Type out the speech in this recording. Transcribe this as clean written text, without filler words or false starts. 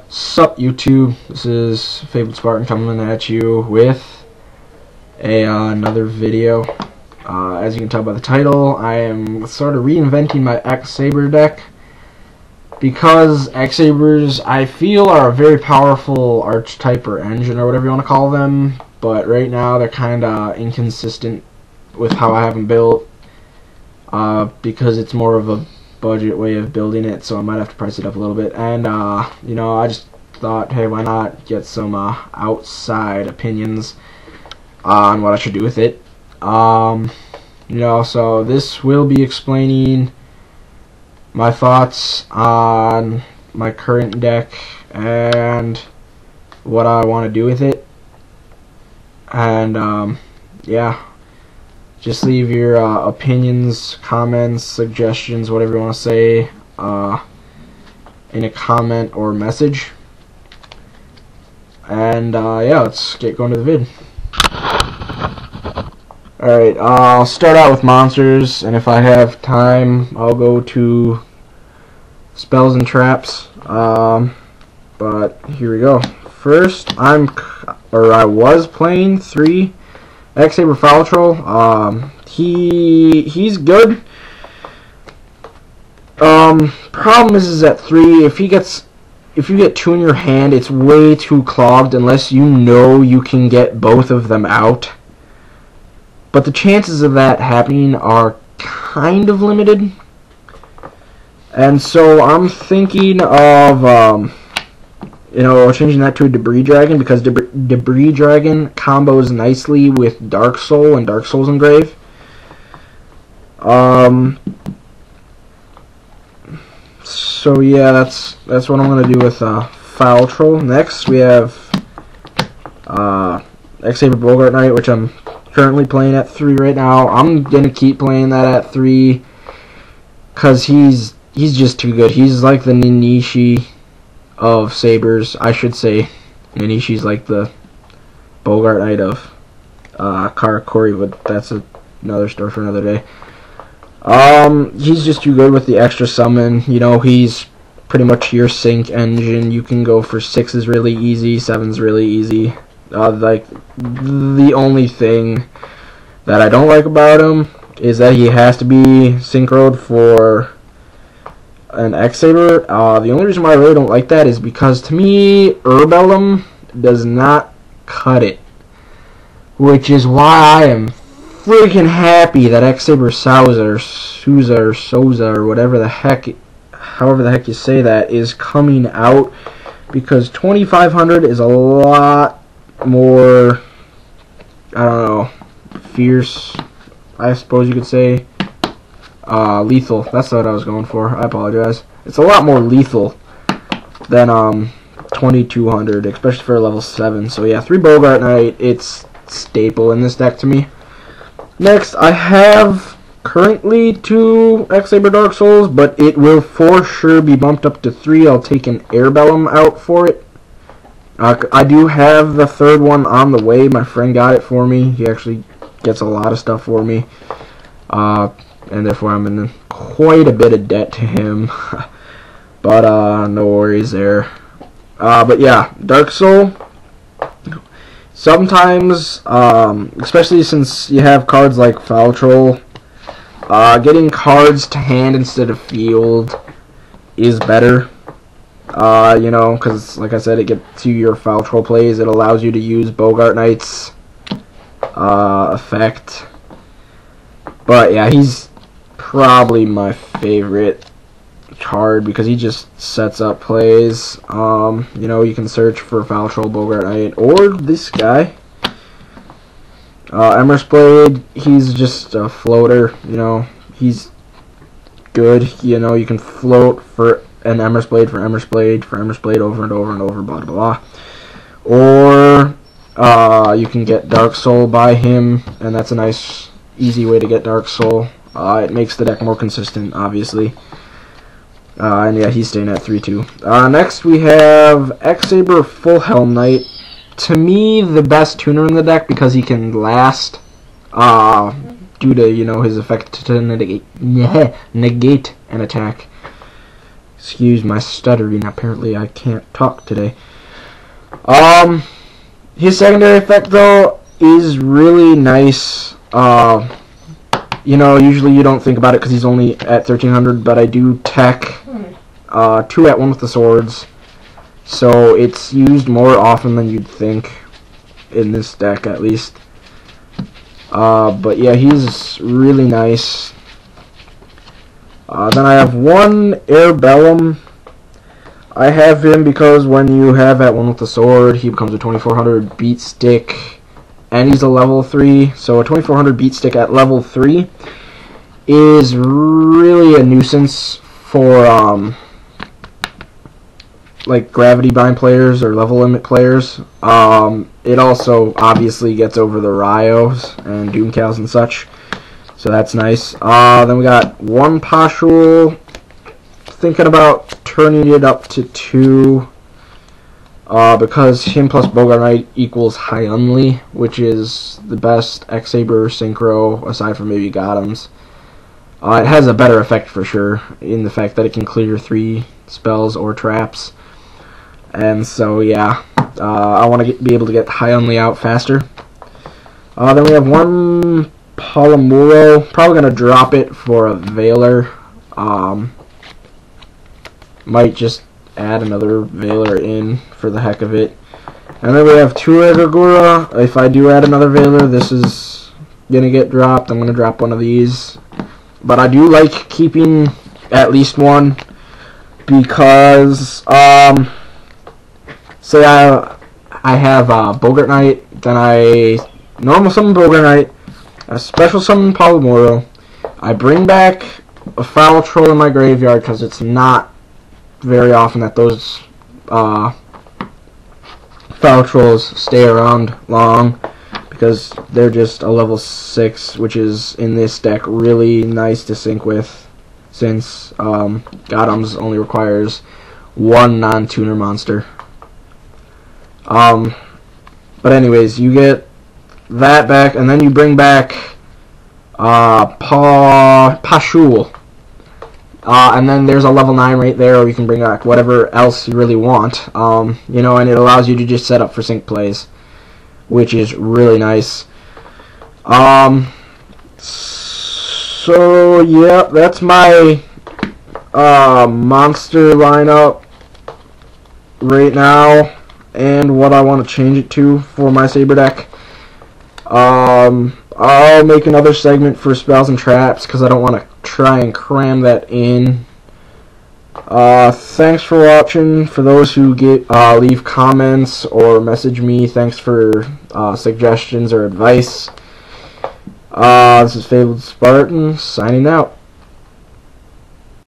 Sup YouTube, this is Fabled Spartan coming at you with another video. As you can tell by the title, I am sort of reinventing my Saber deck because Sabers I feel are a very powerful archetype or engine or whatever you want to call them, but right now they're kind of inconsistent with how I have them built because it's more of a budget way of building it, so I might have to price it up a little bit. And you know, I just thought, hey, why not get some outside opinions on what I should do with it. You know, so this will be explaining my thoughts on my current deck and what I want to do with it. And yeah, just leave your opinions, comments, suggestions, whatever you want to say, in a comment or message. And yeah, let's get going to the vid. Alright, I'll start out with monsters, and if I have time, I'll go to spells and traps. But here we go. First, I was playing 3 Saber Foul Troll. He's good. Problem is at 3, if you get 2 in your hand, it's way too clogged unless you know you can get both of them out. But the chances of that happening are kind of limited. And so I'm thinking of you know, changing that to a Debris Dragon, because Debris Dragon combos nicely with Dark Soul and Dark Soul's Engrave. So yeah, that's what I'm gonna do with Foul Troll. Next we have Saber Bogart Knight, which I'm currently playing at 3 right now. I'm gonna keep playing that at 3 because he's just too good. He's like the Ninishi of Sabers, I should say. Ninishi's like the Bogart Knight of Karakuri, but that's another story for another day. He's just too good with the extra summon. You know, he's pretty much your sync engine. You can go for 6s really easy, 7s really easy. Like, the only thing that I don't like about him is that he has to be synchroed for an Saber. The only reason why I really don't like that is because, to me, Herbellum does not cut it, which is why I am freaking happy that Saber Souza or whatever the heck, however the heck you say that, is coming out, because 2500 is a lot more, I don't know, fierce, I suppose you could say. Lethal, that's what I was going for, I apologize. It's a lot more lethal than 2200, especially for level 7. So yeah, 3 Bogart Knight, it's staple in this deck to me. Next, I have currently 2 Saber Dark Souls, but it will for sure be bumped up to 3. I'll take an Herbellum out for it. I do have the 3rd one on the way. My friend got it for me. He actually gets a lot of stuff for me. And therefore I'm in quite a bit of debt to him. But no worries there. But yeah, Dark Soul. Sometimes, especially since you have cards like Foul Troll, getting cards to hand instead of field is better. You know, because like I said, it gets you your Foul Troll plays. It allows you to use Bogart Knight's effect. But yeah, he's probably my favorite card because he just sets up plays. You know, you can search for Foul Troll, Bogart Knight, or this guy, Emer's Blade. He's just a floater. You know, he's good. You know, you can float for an Emer's Blade, for Emer's Blade, for Emer's Blade, over and over and over, blah blah blah. Or you can get Dark Soul by him, and that's a nice, easy way to get Dark Soul. It makes the deck more consistent, obviously. And yeah, he's staying at 3 too. Next we have Saber Full Helm Knight. To me, the best tuner in the deck because he can last due to, you know, his effect to negate an attack. Excuse my stuttering. Apparently I can't talk today. His secondary effect though is really nice. You know, usually you don't think about it because he's only at 1300, but I do tech 2 at 1 with the swords, so it's used more often than you'd think in this deck, at least. But yeah, he's really nice. Then I have one Airbellum. I have him because when you have at 1 with the sword, he becomes a 2400 beat stick, and he's a level 3. So a 2400 beat stick at level 3 is really a nuisance for like gravity bind players or level limit players. It also obviously gets over the Ryos and Doomcows and such, so that's nice. Then we got one Pashul. Thinking about turning it up to 2 because him plus Bogart Knight equals Hyunli, which is the best X-Saber synchro aside from maybe Gotham's. It has a better effect for sure in the fact that it can clear 3 spells or traps. And so yeah, I want to be able to get Hyunli out faster. Then we have one Palomuro. Probably going to drop it for a Veiler. Might just add another Veiler in for the heck of it. And then we have 2 Egregura. If I do add another Veiler, this is going to get dropped. I'm going to drop one of these. But I do like keeping at least one because, say I have Bogart Knight, then I normal summon Bogart Knight, a special summon Palomuro. I bring back a Foul Troll in my graveyard because it's not very often that those Foul Trolls stay around long because they're just a level 6, which is in this deck really nice to sync with since Gotham's only requires 1 non-tuner monster. But anyways, you get that back, and then you bring back Pashul. And then there's a level 9 right there, or you can bring back whatever else you really want. You know, and it allows you to just set up for sync plays, which is really nice. So yeah, that's my monster lineup right now, and what I want to change it to for my Saber deck. I'll make another segment for spells and traps because I don't want to try and cram that in. Thanks for watching. For those who leave comments or message me, thanks for suggestions or advice. This is Fabled Spartan signing out.